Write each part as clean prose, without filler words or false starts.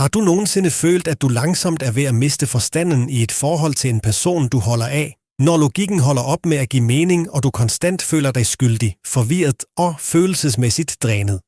Har du nogensinde følt, at du langsomt er ved at miste forstanden i et forhold til en person, du holder af? Når logikken holder op med at give mening, og du konstant føler dig skyldig, forvirret og følelsesmæssigt drænet.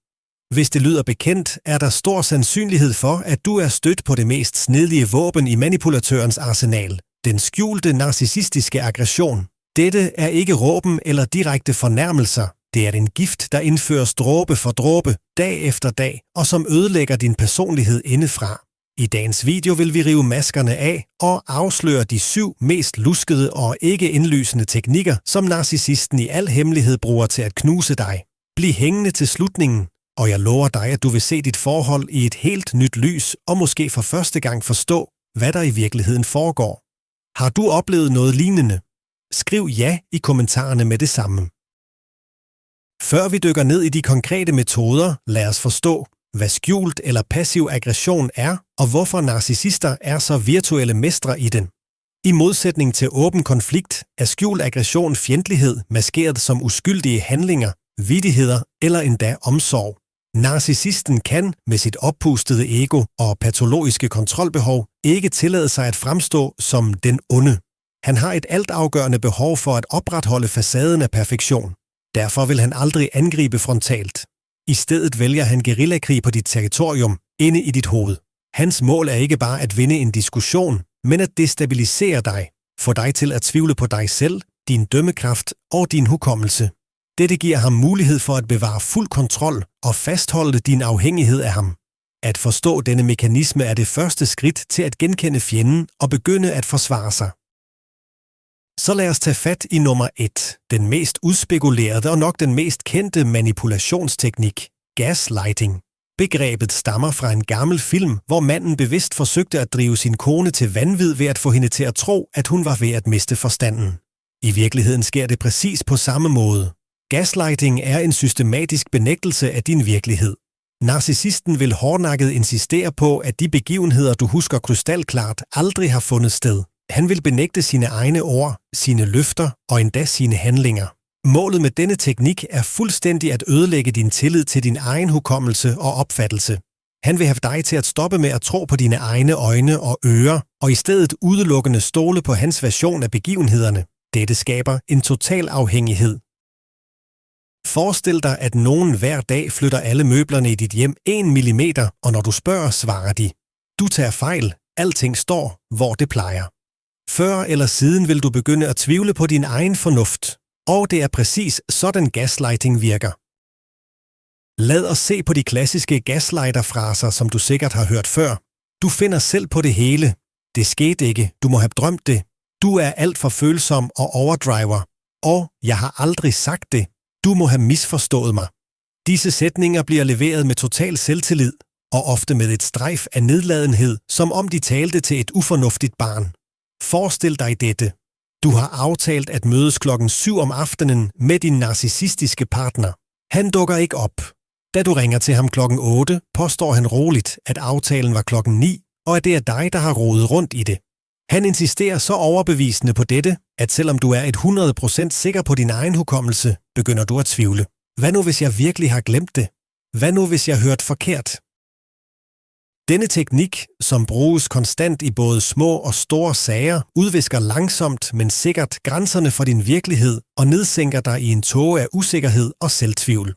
Hvis det lyder bekendt, er der stor sandsynlighed for, at du er stødt på det mest snedige våben i manipulatørens arsenal, den skjulte narcissistiske aggression. Dette er ikke råben eller direkte fornærmelser. Det er en gift, der indføres dråbe for dråbe, dag efter dag, og som ødelægger din personlighed indefra. I dagens video vil vi rive maskerne af og afsløre de 7 mest luskede og ikke indlysende teknikker, som narcissisten i al hemmelighed bruger til at knuse dig. Bliv hængende til slutningen, og jeg lover dig, at du vil se dit forhold i et helt nyt lys og måske for første gang forstå, hvad der i virkeligheden foregår. Har du oplevet noget lignende? Skriv ja i kommentarerne med det samme. Før vi dykker ned i de konkrete metoder, lad os forstå, hvad skjult eller passiv aggression er, og hvorfor narcissister er så virtuelle mestre i den. I modsætning til åben konflikt er skjult aggression fjendtlighed maskeret som uskyldige handlinger, vittigheder eller endda omsorg. Narcissisten kan med sit oppustede ego og patologiske kontrolbehov ikke tillade sig at fremstå som den onde. Han har et altafgørende behov for at opretholde facaden af perfektion. Derfor vil han aldrig angribe frontalt. I stedet vælger han guerillakrig på dit territorium, inde i dit hoved. Hans mål er ikke bare at vinde en diskussion, men at destabilisere dig, få dig til at tvivle på dig selv, din dømmekraft og din hukommelse. Dette giver ham mulighed for at bevare fuld kontrol og fastholde din afhængighed af ham. At forstå denne mekanisme er det første skridt til at genkende fjenden og begynde at forsvare sig. Så lad os tage fat i nummer 1, den mest udspekulerede og nok den mest kendte manipulationsteknik, gaslighting. Begrebet stammer fra en gammel film, hvor manden bevidst forsøgte at drive sin kone til vanvid ved at få hende til at tro, at hun var ved at miste forstanden. I virkeligheden sker det præcis på samme måde. Gaslighting er en systematisk benægtelse af din virkelighed. Narcissisten vil hårdnakket insistere på, at de begivenheder, du husker krystalklart, aldrig har fundet sted. Han vil benægte sine egne ord, sine løfter og endda sine handlinger. Målet med denne teknik er fuldstændig at ødelægge din tillid til din egen hukommelse og opfattelse. Han vil have dig til at stoppe med at tro på dine egne øjne og ører, og i stedet udelukkende stole på hans version af begivenhederne. Dette skaber en total afhængighed. Forestil dig, at nogen hver dag flytter alle møblerne i dit hjem 1 millimeter, og når du spørger, svarer de: "Du tager fejl, alting står, hvor det plejer." Før eller siden vil du begynde at tvivle på din egen fornuft, og det er præcis sådan gaslighting virker. Lad os se på de klassiske gaslighter-fraser, som du sikkert har hørt før. Du finder selv på det hele. Det skete ikke. Du må have drømt det. Du er alt for følsom og overdriver. Og jeg har aldrig sagt det. Du må have misforstået mig. Disse sætninger bliver leveret med total selvtillid, og ofte med et strejf af nedladenhed, som om de talte til et ufornuftigt barn. Forestil dig dette. Du har aftalt at mødes 7 om aftenen med din narcissistiske partner. Han dukker ikke op. Da du ringer til ham 8, påstår han roligt, at aftalen var 9, og at det er dig, der har rodet rundt i det. Han insisterer så overbevisende på dette, at selvom du er 100% sikker på din egen hukommelse, begynder du at tvivle. Hvad nu, hvis jeg virkelig har glemt det? Hvad nu, hvis jeg hørte forkert? Denne teknik, som bruges konstant i både små og store sager, udvisker langsomt, men sikkert grænserne for din virkelighed og nedsænker dig i en tåge af usikkerhed og selvtvivl.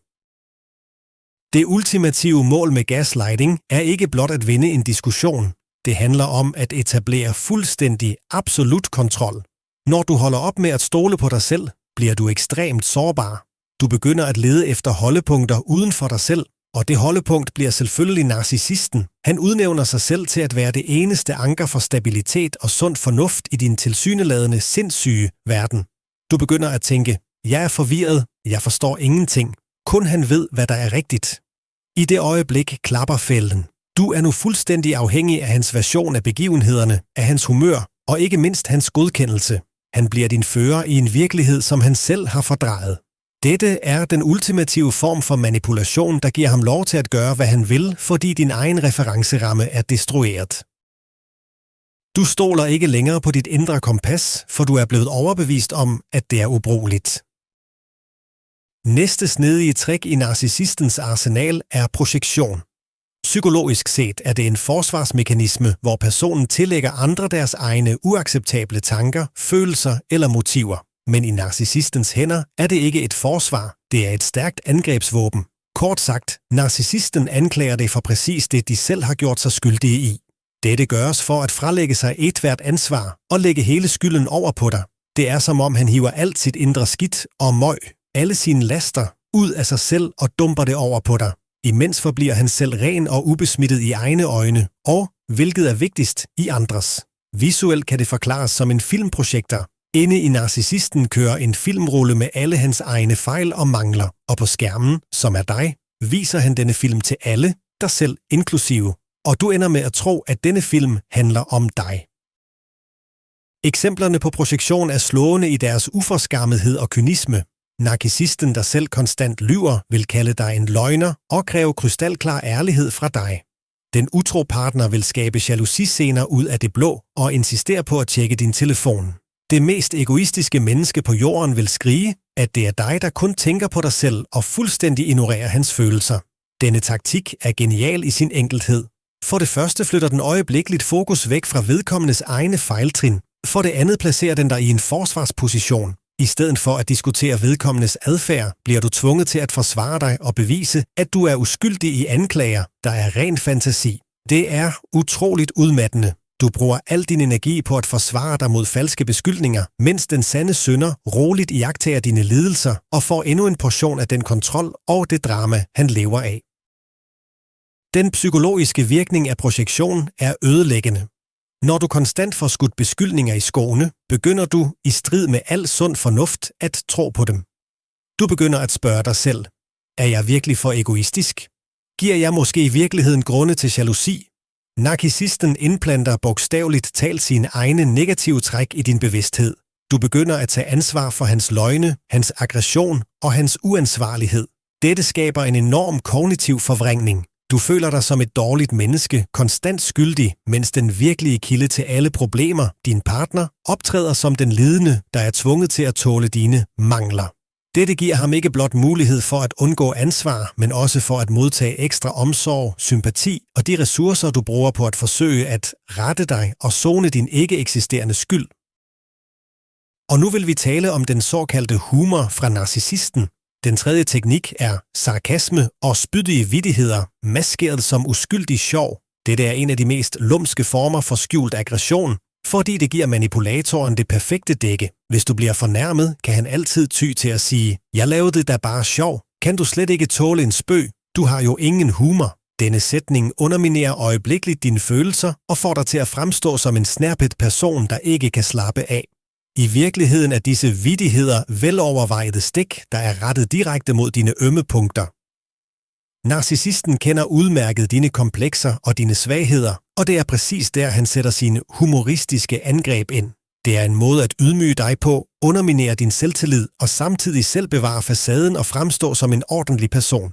Det ultimative mål med gaslighting er ikke blot at vinde en diskussion. Det handler om at etablere fuldstændig, absolut kontrol. Når du holder op med at stole på dig selv, bliver du ekstremt sårbar. Du begynder at lede efter holdepunkter uden for dig selv, og det holdepunkt bliver selvfølgelig narcissisten. Han udnævner sig selv til at være det eneste anker for stabilitet og sund fornuft i din tilsyneladende sindssyge verden. Du begynder at tænke: jeg er forvirret, jeg forstår ingenting. Kun han ved, hvad der er rigtigt. I det øjeblik klapper fælden. Du er nu fuldstændig afhængig af hans version af begivenhederne, af hans humør og ikke mindst hans godkendelse. Han bliver din fører i en virkelighed, som han selv har fordrejet. Dette er den ultimative form for manipulation, der giver ham lov til at gøre, hvad han vil, fordi din egen referenceramme er destrueret. Du stoler ikke længere på dit indre kompas, for du er blevet overbevist om, at det er ubrugeligt. Næste snedige trick i narcissistens arsenal er projektion. Psykologisk set er det en forsvarsmekanisme, hvor personen tillægger andre deres egne uacceptable tanker, følelser eller motiver. Men i narcissistens hænder er det ikke et forsvar, det er et stærkt angrebsvåben. Kort sagt, narcissisten anklager dig for præcis det, de selv har gjort sig skyldige i. Dette gøres for at fralægge sig ethvert ansvar og lægge hele skylden over på dig. Det er som om han hiver alt sit indre skidt og møg, alle sine laster, ud af sig selv og dumper det over på dig. Imens forbliver han selv ren og ubesmittet i egne øjne, og, hvilket er vigtigst, i andres. Visuelt kan det forklares som en filmprojektor. Inde i narcissisten kører en filmrulle med alle hans egne fejl og mangler, og på skærmen, som er dig, viser han denne film til alle, dig selv inklusive. Og du ender med at tro, at denne film handler om dig. Eksemplerne på projektion er slående i deres uforskammethed og kynisme. Narcissisten, der selv konstant lyver, vil kalde dig en løgner og kræve krystalklar ærlighed fra dig. Den utro partner vil skabe jalousi-scener ud af det blå og insistere på at tjekke din telefon. Det mest egoistiske menneske på jorden vil skrige, at det er dig, der kun tænker på dig selv og fuldstændig ignorerer hans følelser. Denne taktik er genial i sin enkelthed. For det første flytter den øjeblikkeligt fokus væk fra vedkommendes egne fejltrin. For det andet placerer den dig i en forsvarsposition. I stedet for at diskutere vedkommendes adfærd, bliver du tvunget til at forsvare dig og bevise, at du er uskyldig i anklager, der er ren fantasi. Det er utroligt udmattende. Du bruger al din energi på at forsvare dig mod falske beskyldninger, mens den sande synder roligt iagttager dine lidelser og får endnu en portion af den kontrol og det drama, han lever af. Den psykologiske virkning af projektion er ødelæggende. Når du konstant får skudt beskyldninger i skoene, begynder du, i strid med al sund fornuft, at tro på dem. Du begynder at spørge dig selv, er jeg virkelig for egoistisk? Giver jeg måske i virkeligheden grunde til jalousi? Narcissisten indplanter bogstaveligt talt sine egne negative træk i din bevidsthed. Du begynder at tage ansvar for hans løgne, hans aggression og hans uansvarlighed. Dette skaber en enorm kognitiv forvrængning. Du føler dig som et dårligt menneske, konstant skyldig, mens den virkelige kilde til alle problemer, din partner, optræder som den lidende, der er tvunget til at tåle dine mangler. Dette giver ham ikke blot mulighed for at undgå ansvar, men også for at modtage ekstra omsorg, sympati og de ressourcer, du bruger på at forsøge at rette dig og sone din ikke eksisterende skyld. Og nu vil vi tale om den såkaldte humor fra narcissisten. Den tredje teknik er sarkasme og spydige vittigheder, maskeret som uskyldig sjov. Dette er en af de mest lumske former for skjult aggression, fordi det giver manipulatoren det perfekte dække. Hvis du bliver fornærmet, kan han altid ty til at sige, jeg lavede det da bare sjov. Kan du slet ikke tåle en spøg? Du har jo ingen humor. Denne sætning underminerer øjeblikkeligt dine følelser og får dig til at fremstå som en snærpet person, der ikke kan slappe af. I virkeligheden er disse vittigheder velovervejede stik, der er rettet direkte mod dine ømme punkter. Narcissisten kender udmærket dine komplekser og dine svagheder, og det er præcis der, han sætter sine humoristiske angreb ind. Det er en måde at ydmyge dig på, underminere din selvtillid og samtidig selv bevare facaden og fremstå som en ordentlig person.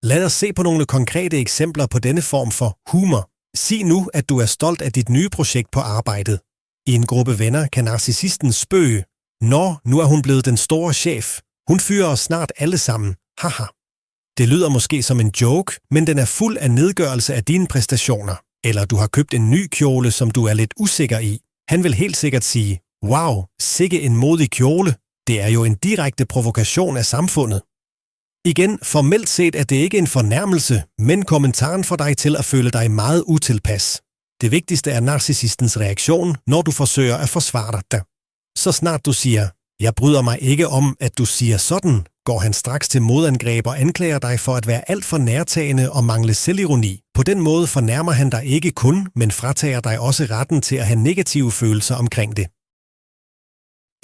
Lad os se på nogle konkrete eksempler på denne form for humor. Sig nu, at du er stolt af dit nye projekt på arbejdet. I en gruppe venner kan narcissisten spøge. Nå, nu er hun blevet den store chef. Hun fyrer os snart alle sammen. Haha. Det lyder måske som en joke, men den er fuld af nedgørelse af dine præstationer. Eller du har købt en ny kjole, som du er lidt usikker i. Han vil helt sikkert sige, wow, sikke en modig kjole. Det er jo en direkte provokation af samfundet. Igen, formelt set er det ikke en fornærmelse, men kommentaren får dig til at føle dig meget utilpas. Det vigtigste er narcissistens reaktion, når du forsøger at forsvare dig. Så snart du siger, jeg bryder mig ikke om, at du siger sådan, går han straks til modangreb og anklager dig for at være alt for nærtagende og mangle selvironi. På den måde fornærmer han dig ikke kun, men fratager dig også retten til at have negative følelser omkring det.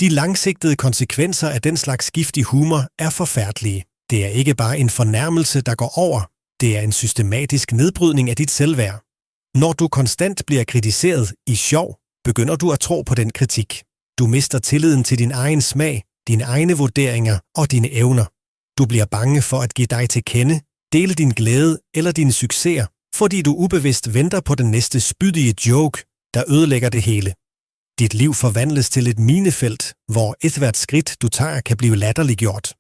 De langsigtede konsekvenser af den slags giftig humor er forfærdelige. Det er ikke bare en fornærmelse, der går over. Det er en systematisk nedbrydning af dit selvværd. Når du konstant bliver kritiseret i sjov, begynder du at tro på den kritik. Du mister tilliden til din egen smag, dine egne vurderinger og dine evner. Du bliver bange for at give dig til kende, dele din glæde eller dine succeser, fordi du ubevidst venter på den næste spydige joke, der ødelægger det hele. Dit liv forvandles til et minefelt, hvor ethvert skridt du tager kan blive latterliggjort.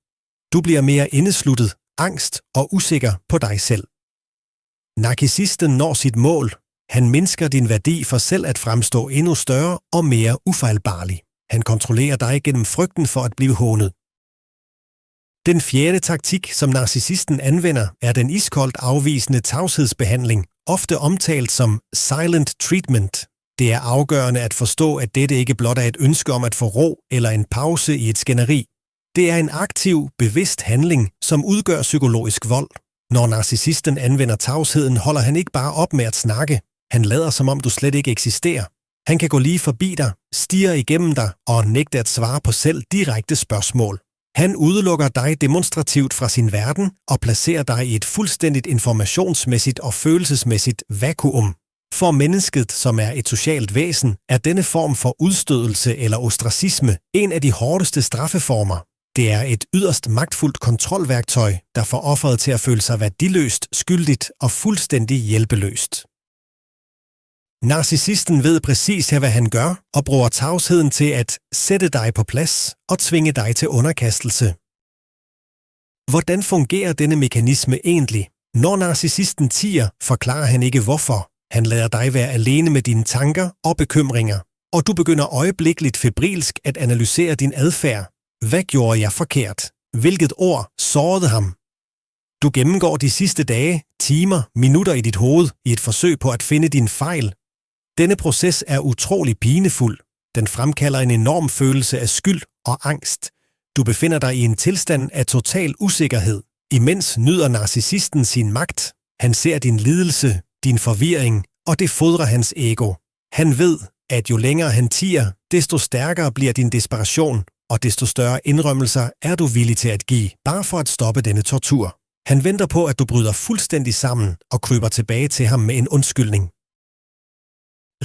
Du bliver mere indesluttet, angst og usikker på dig selv. Narcissisten når sit mål. Han mindsker din værdi for selv at fremstå endnu større og mere ufejlbarlig. Han kontrollerer dig gennem frygten for at blive hånet. Den fjerde taktik, som narcissisten anvender, er den iskoldt afvisende tavshedsbehandling, ofte omtalt som silent treatment. Det er afgørende at forstå, at dette ikke blot er et ønske om at få ro eller en pause i et skænderi. Det er en aktiv, bevidst handling, som udgør psykologisk vold. Når narcissisten anvender tavsheden, holder han ikke bare op med at snakke. Han lader som om du slet ikke eksisterer. Han kan gå lige forbi dig, stirre igennem dig og nægte at svare på selv direkte spørgsmål. Han udelukker dig demonstrativt fra sin verden og placerer dig i et fuldstændigt informationsmæssigt og følelsesmæssigt vakuum. For mennesket, som er et socialt væsen, er denne form for udstødelse eller ostracisme en af de hårdeste straffeformer. Det er et yderst magtfuldt kontrolværktøj, der får offeret til at føle sig værdiløst, skyldigt og fuldstændig hjælpeløst. Narcissisten ved præcis hvad han gør og bruger tavsheden til at sætte dig på plads og tvinge dig til underkastelse. Hvordan fungerer denne mekanisme egentlig? Når narcissisten tier, forklarer han ikke hvorfor. Han lader dig være alene med dine tanker og bekymringer, og du begynder øjeblikkeligt febrilsk at analysere din adfærd. Hvad gjorde jeg forkert? Hvilket ord sårede ham? Du gennemgår de sidste dage, timer, minutter i dit hoved i et forsøg på at finde din fejl. Denne proces er utrolig pinefuld. Den fremkalder en enorm følelse af skyld og angst. Du befinder dig i en tilstand af total usikkerhed. Imens nyder narcissisten sin magt. Han ser din lidelse, din forvirring, og det fodrer hans ego. Han ved, at jo længere han tier, desto stærkere bliver din desperation, og desto større indrømmelser er du villig til at give, bare for at stoppe denne tortur. Han venter på, at du bryder fuldstændig sammen og kryber tilbage til ham med en undskyldning.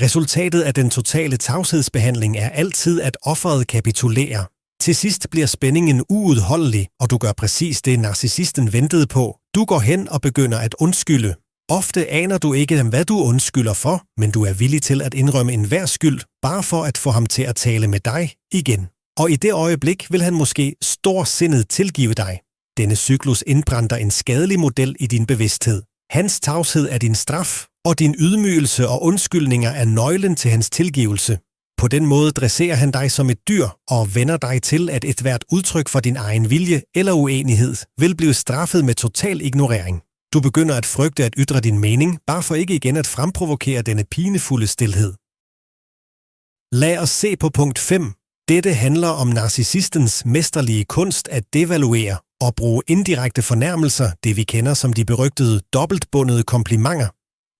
Resultatet af den totale tavshedsbehandling er altid, at offeret kapitulerer. Til sidst bliver spændingen uudholdelig, og du gør præcis det, narcissisten ventede på. Du går hen og begynder at undskylde. Ofte aner du ikke, hvad du undskylder for, men du er villig til at indrømme enhver skyld, bare for at få ham til at tale med dig igen. Og i det øjeblik vil han måske storsindet tilgive dig. Denne cyklus indbrænder en skadelig model i din bevidsthed. Hans tavshed er din straf, og din ydmygelse og undskyldninger er nøglen til hans tilgivelse. På den måde dresserer han dig som et dyr og vender dig til, at ethvert udtryk for din egen vilje eller uenighed vil blive straffet med total ignorering. Du begynder at frygte at ytre din mening, bare for ikke igen at fremprovokere denne pinefulde stilhed. Lad os se på punkt 5. Dette handler om narcissistens mesterlige kunst at devaluere og bruge indirekte fornærmelser, det vi kender som de berygtede dobbeltbundede komplimenter.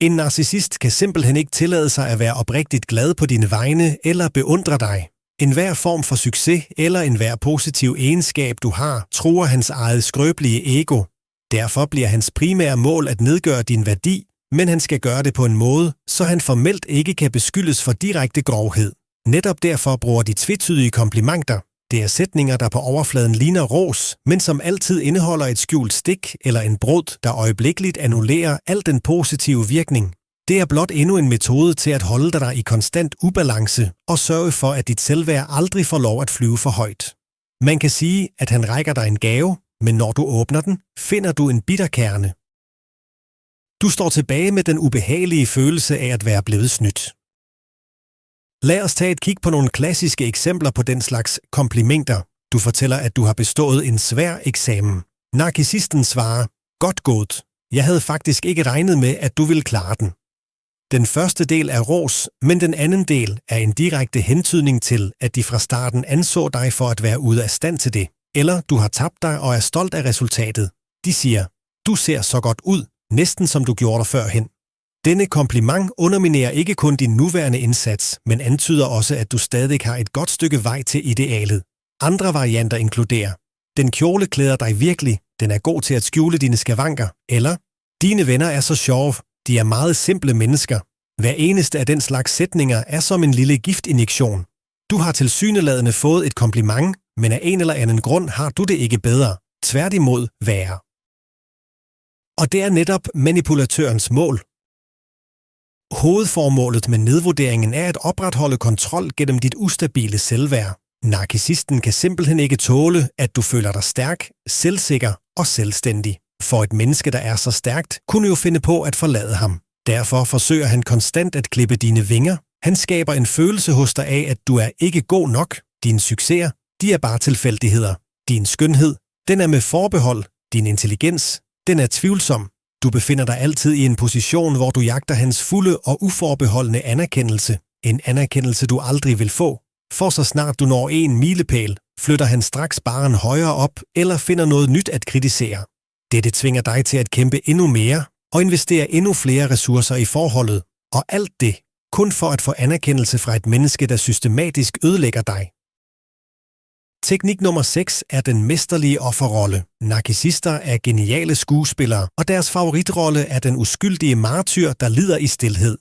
En narcissist kan simpelthen ikke tillade sig at være oprigtigt glad på dine vegne eller beundre dig. Enhver form for succes eller enhver positiv egenskab, du har, truer hans eget skrøbelige ego. Derfor bliver hans primære mål at nedgøre din værdi, men han skal gøre det på en måde, så han formelt ikke kan beskyldes for direkte grovhed. Netop derfor bruger de tvetydige komplimenter. Det er sætninger, der på overfladen ligner ros, men som altid indeholder et skjult stik eller en brud, der øjeblikkeligt annullerer al den positive virkning. Det er blot endnu en metode til at holde dig i konstant ubalance og sørge for, at dit selvværd aldrig får lov at flyve for højt. Man kan sige, at han rækker dig en gave, men når du åbner den, finder du en bitterkerne. Du står tilbage med den ubehagelige følelse af at være blevet snydt. Lad os tage et kig på nogle klassiske eksempler på den slags komplimenter. Du fortæller, at du har bestået en svær eksamen. Narcissisten svarer, godt gået. Jeg havde faktisk ikke regnet med, at du ville klare den. Den første del er ros, men den anden del er en direkte hentydning til, at de fra starten anså dig for at være ude af stand til det. Eller du har tabt dig og er stolt af resultatet. De siger, du ser så godt ud, næsten som du gjorde dig førhen. Denne kompliment underminerer ikke kun din nuværende indsats, men antyder også, at du stadig har et godt stykke vej til idealet. Andre varianter inkluderer, den kjole klæder dig virkelig, den er god til at skjule dine skavanker, eller dine venner er så sjove, de er meget simple mennesker. Hver eneste af den slags sætninger er som en lille giftinjektion. Du har tilsyneladende fået et kompliment, men af en eller anden grund har du det ikke bedre, tværtimod værre. Og det er netop manipulatørens mål. Hovedformålet med nedvurderingen er at opretholde kontrol gennem dit ustabile selvværd. Narcissisten kan simpelthen ikke tåle, at du føler dig stærk, selvsikker og selvstændig. For et menneske, der er så stærkt, kunne jo finde på at forlade ham. Derfor forsøger han konstant at klippe dine vinger. Han skaber en følelse hos dig af, at du er ikke god nok. Dine succeser, de er bare tilfældigheder. Din skønhed, den er med forbehold. Din intelligens, den er tvivlsom. Du befinder dig altid i en position, hvor du jagter hans fulde og uforbeholdne anerkendelse. En anerkendelse, du aldrig vil få. For så snart du når en milepæl, flytter han straks barren højere op eller finder noget nyt at kritisere. Dette tvinger dig til at kæmpe endnu mere og investere endnu flere ressourcer i forholdet. Og alt det, kun for at få anerkendelse fra et menneske, der systematisk ødelægger dig. Teknik nummer 6 er den mesterlige offerrolle. Narcissister er geniale skuespillere, og deres favoritrolle er den uskyldige martyr, der lider i stilhed.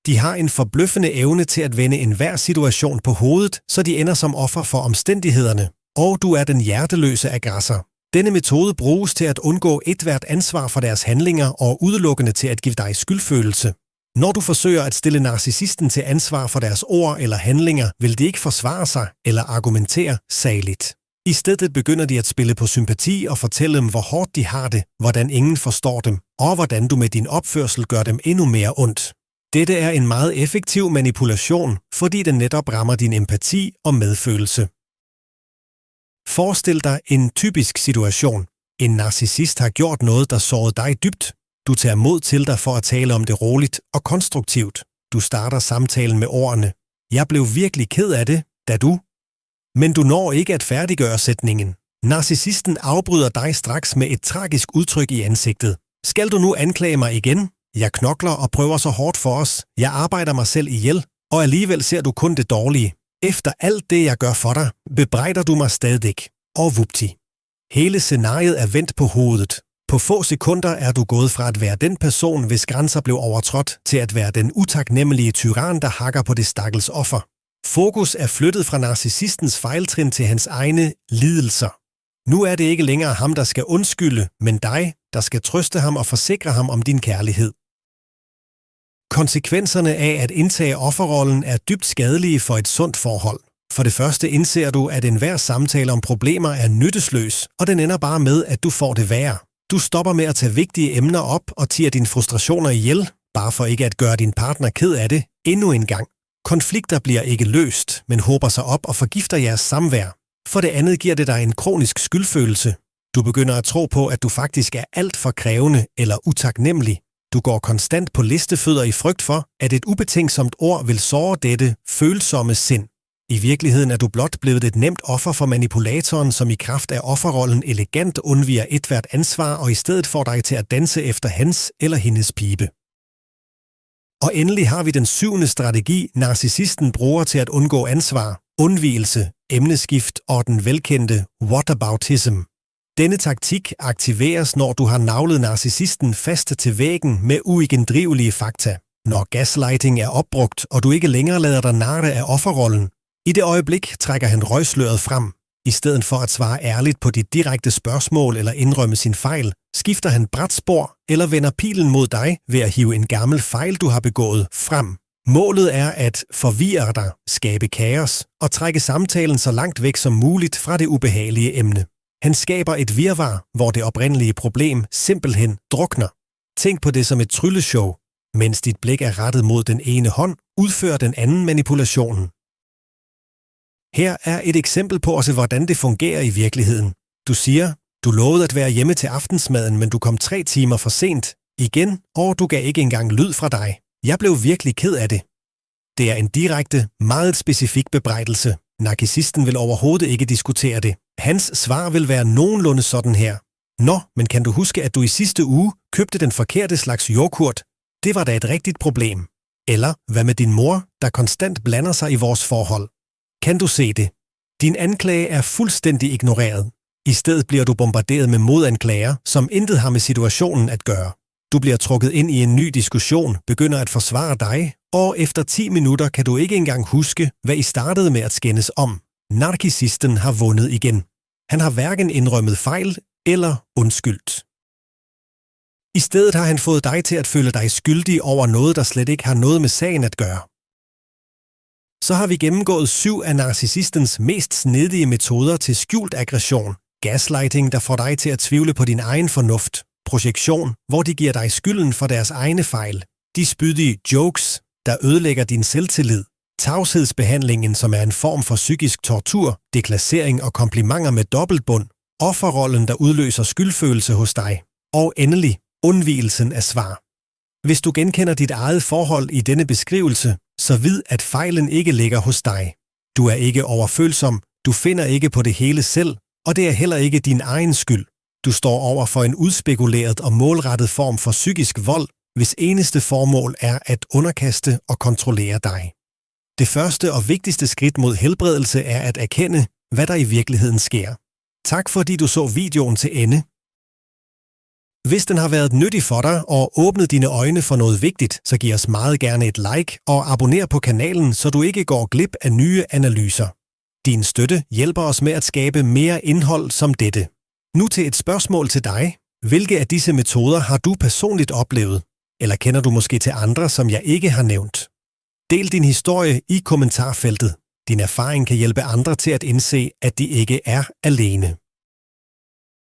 De har en forbløffende evne til at vende enhver situation på hovedet, så de ender som offer for omstændighederne. Og du er den hjerteløse aggressor. Denne metode bruges til at undgå ethvert ansvar for deres handlinger og udelukkende til at give dig skyldfølelse. Når du forsøger at stille narcissisten til ansvar for deres ord eller handlinger, vil de ikke forsvare sig eller argumentere sageligt. I stedet begynder de at spille på sympati og fortælle dem, hvor hårdt de har det, hvordan ingen forstår dem, og hvordan du med din opførsel gør dem endnu mere ondt. Dette er en meget effektiv manipulation, fordi den netop rammer din empati og medfølelse. Forestil dig en typisk situation. En narcissist har gjort noget, der sårede dig dybt. Du tager mod til dig for at tale om det roligt og konstruktivt. Du starter samtalen med ordene: "Jeg blev virkelig ked af det, da du..." Men du når ikke at færdiggøre sætningen. Narcissisten afbryder dig straks med et tragisk udtryk i ansigtet. "Skal du nu anklage mig igen? Jeg knokler og prøver så hårdt for os. Jeg arbejder mig selv ihjel, og alligevel ser du kun det dårlige. Efter alt det, jeg gør for dig, bebrejder du mig stadig." Og vupti. Hele scenariet er vendt på hovedet. På få sekunder er du gået fra at være den person, hvis grænser blev overtrådt, til at være den utaknemmelige tyran, der hakker på det stakkels offer. Fokus er flyttet fra narcissistens fejltrin til hans egne lidelser. Nu er det ikke længere ham, der skal undskylde, men dig, der skal trøste ham og forsikre ham om din kærlighed. Konsekvenserne af at indtage offerrollen er dybt skadelige for et sundt forhold. For det første indser du, at enhver samtale om problemer er nyttesløs, og den ender bare med, at du får det værre. Du stopper med at tage vigtige emner op og tier dine frustrationer ihjel, bare for ikke at gøre din partner ked af det endnu en gang. Konflikter bliver ikke løst, men håber sig op og forgifter jeres samvær. For det andet giver det dig en kronisk skyldfølelse. Du begynder at tro på, at du faktisk er alt for krævende eller utaknemmelig. Du går konstant på listefødder i frygt for, at et ubetænksomt ord vil såre dette følsomme sind. I virkeligheden er du blot blevet et nemt offer for manipulatoren, som i kraft af offerrollen elegant undviger ethvert ansvar og i stedet får dig til at danse efter hans eller hendes pibe. Og endelig har vi den 7. strategi, narcissisten bruger til at undgå ansvar: undvigelse, emneskift og den velkendte whataboutism. Denne taktik aktiveres, når du har naglet narcissisten fast til væggen med uigendrivelige fakta. Når gaslighting er opbrugt, og du ikke længere lader dig narre af offerrollen. I det øjeblik trækker han røgsløret frem. I stedet for at svare ærligt på dit direkte spørgsmål eller indrømme sin fejl, skifter han brat spor eller vender pilen mod dig ved at hive en gammel fejl, du har begået, frem. Målet er at forvirre dig, skabe kaos og trække samtalen så langt væk som muligt fra det ubehagelige emne. Han skaber et virvar, hvor det oprindelige problem simpelthen drukner. Tænk på det som et trylleshow. Mens dit blik er rettet mod den ene hånd, udfører den anden manipulationen. Her er et eksempel på også, hvordan det fungerer i virkeligheden. Du siger, du lovede at være hjemme til aftensmaden, men du kom 3 timer for sent. Igen, og du gav ikke engang lyd fra dig. Jeg blev virkelig ked af det. Det er en direkte, meget specifik bebrejdelse. Narcissisten vil overhovedet ikke diskutere det. Hans svar vil være nogenlunde sådan her: "Nå, men kan du huske, at du i sidste uge købte den forkerte slags yoghurt? Det var da et rigtigt problem." Eller, "Hvad med din mor, der konstant blander sig i vores forhold? Kan du se det? Din anklage er fuldstændig ignoreret. I stedet bliver du bombarderet med modanklager, som intet har med situationen at gøre. Du bliver trukket ind i en ny diskussion, begynder at forsvare dig, og efter 10 minutter kan du ikke engang huske, hvad I startede med at skændes om. Narcissisten har vundet igen. Han har hverken indrømmet fejl eller undskyldt. I stedet har han fået dig til at føle dig skyldig over noget, der slet ikke har noget med sagen at gøre. Så har vi gennemgået 7 af narcissistens mest snedige metoder til skjult aggression. Gaslighting, der får dig til at tvivle på din egen fornuft. projektion, hvor de giver dig skylden for deres egne fejl, de spydige jokes, der ødelægger din selvtillid, tavshedsbehandlingen, som er en form for psykisk tortur, deklassering og komplimenter med dobbeltbund, offerrollen, der udløser skyldfølelse hos dig, og endelig undvigelsen af svar. Hvis du genkender dit eget forhold i denne beskrivelse, så vid, at fejlen ikke ligger hos dig. Du er ikke overfølsom, du finder ikke på det hele selv, og det er heller ikke din egen skyld. Du står over for en udspekuleret og målrettet form for psykisk vold, hvis eneste formål er at underkaste og kontrollere dig. Det første og vigtigste skridt mod helbredelse er at erkende, hvad der i virkeligheden sker. Tak fordi du så videoen til ende. Hvis den har været nyttig for dig og åbnet dine øjne for noget vigtigt, så giv os meget gerne et like og abonner på kanalen, så du ikke går glip af nye analyser. Din støtte hjælper os med at skabe mere indhold som dette. Nu til et spørgsmål til dig. Hvilke af disse metoder har du personligt oplevet? Eller kender du måske til andre, som jeg ikke har nævnt? Del din historie i kommentarfeltet. Din erfaring kan hjælpe andre til at indse, at de ikke er alene.